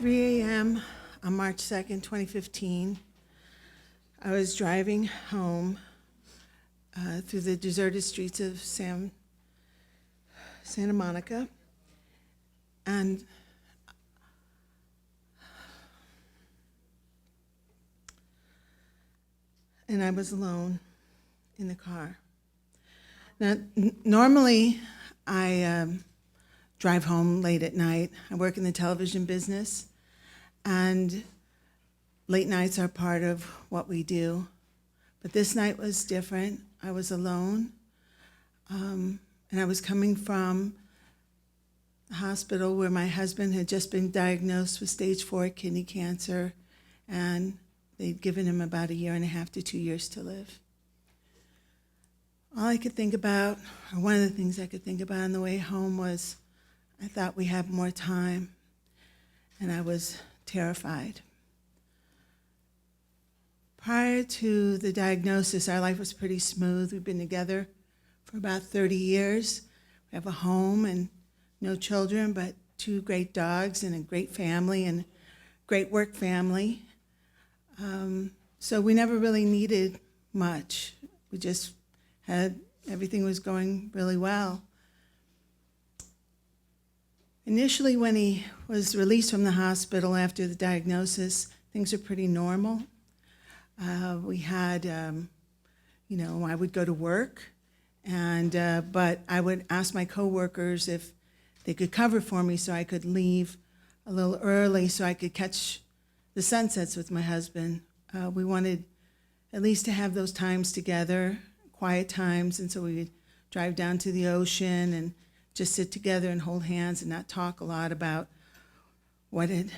3 a.m. on March 2nd, 2015, I was driving home through the deserted streets of Santa Monica, and I was alone in the car. Now, normally, I drive home late at night. I work in the television business, and late nights are part of what we do. But this night was different. I was alone, and I was coming from the hospital where my husband had just been diagnosed with stage 4 kidney cancer, and they'd given him about 1.5 to 2 years to live. All I could think about, or one of the things I could think about on the way home was, I thought we had more time, and I was terrified. Prior to the diagnosis, our life was pretty smooth. We've been together for about 30 years. We have a home and no children, but 2 great dogs and a great family and great work family. So we never really needed much. We just had, everything was going really well. Initially, when he was released from the hospital after the diagnosis, things were pretty normal. We had, I would go to work, but I would ask my coworkers if they could cover for me so I could leave a little early so I could catch the sunsets with my husband. We wanted at least to have those times together, quiet times, and so we would drive down to the ocean and just sit together and hold hands and not talk a lot about what had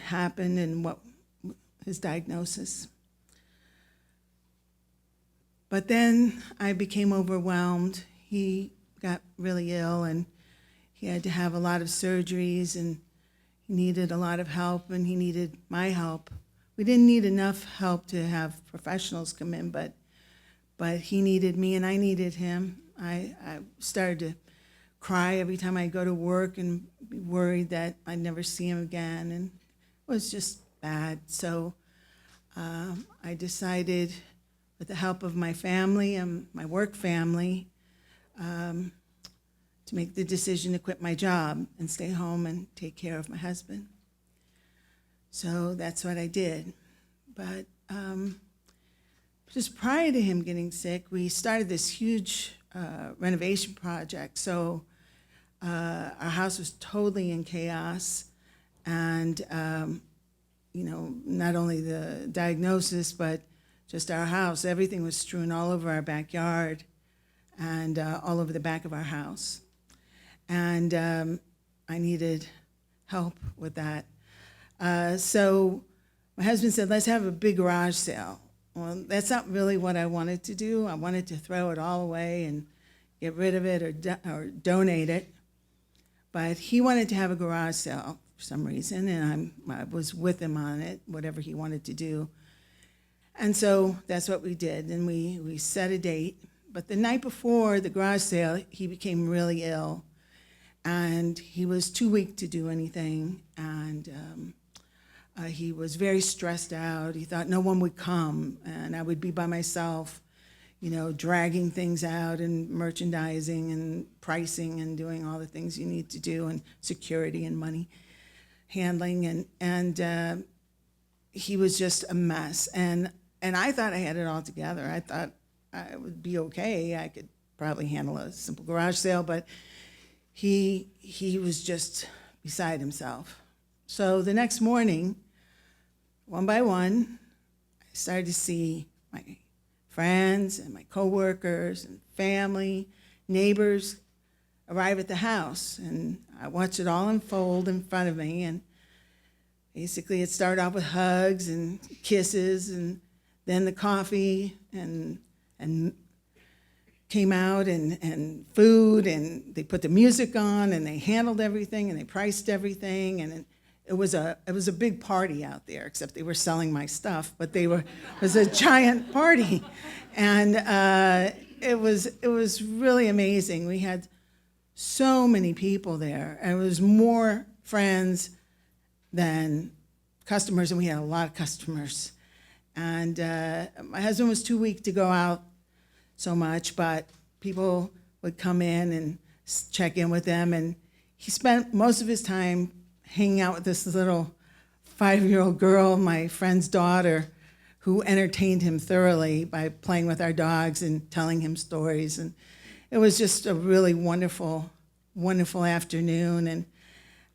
happened and what his diagnosis. But then I became overwhelmed. He got really ill, and he had to have a lot of surgeries, and he needed a lot of help, and he needed my help. We didn't need enough help to have professionals come in, but he needed me, and I needed him. I started to cry every time I go to work and be worried that I'd never see him again, and it was just bad. So I decided, with the help of my family and my work family, to make the decision to quit my job and stay home and take care of my husband. So that's what I did. But just prior to him getting sick, we started this huge renovation project. So our house was totally in chaos, and not only the diagnosis, but just our house. Everything was strewn all over our backyard and all over the back of our house. And I needed help with that. So my husband said, let's have a big garage sale. Well, that's not really what I wanted to do. I wanted to throw it all away and get rid of it or donate it. But he wanted to have a garage sale for some reason, and I was with him on it, whatever he wanted to do. And so that's what we did, and we set a date. But the night before the garage sale, he became really ill, and he was too weak to do anything, and he was very stressed out. He thought no one would come, and I would be by myself, dragging things out and merchandising and pricing and doing all the things you need to do, and security and money handling, and he was just a mess. And I thought I had it all together. I thought I would be okay. I could probably handle a simple garage sale, but he was just beside himself. So the next morning, one by one, I started to see my friends and my coworkers and family, neighbors arrive at the house, and I watched it all unfold in front of me. And basically, it started off with hugs and kisses, and then the coffee and came out, and food, and they put the music on, and they handled everything, and they priced everything, and it was a big party out there, except they were selling my stuff, but it was a giant party, and it was really amazing. We had so many people there, and it was more friends than customers, and we had a lot of customers. And my husband was too weak to go out so much, but people would come in and check in with them, and he spent most of his time hanging out with this little 5-year-old girl, my friend's daughter, who entertained him thoroughly by playing with our dogs and telling him stories. And it was just a really wonderful, wonderful afternoon.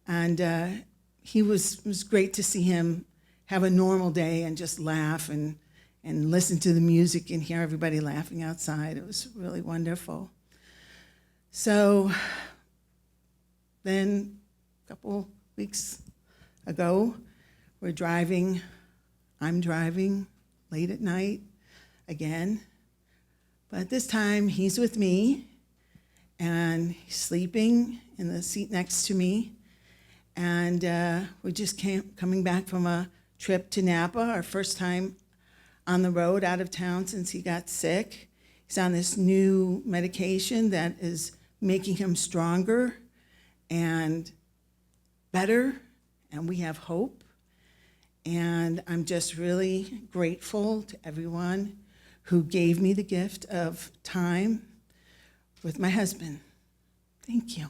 And it was great to see him have a normal day and just laugh and listen to the music and hear everybody laughing outside. It was really wonderful. So then a couple weeks ago, I'm driving late at night again, but this time he's with me and he's sleeping in the seat next to me. And we just coming back from a trip to Napa, our first time on the road out of town since he got sick. He's on this new medication that is making him stronger and better, and we have hope. And I'm just really grateful to everyone who gave me the gift of time with my husband. Thank you.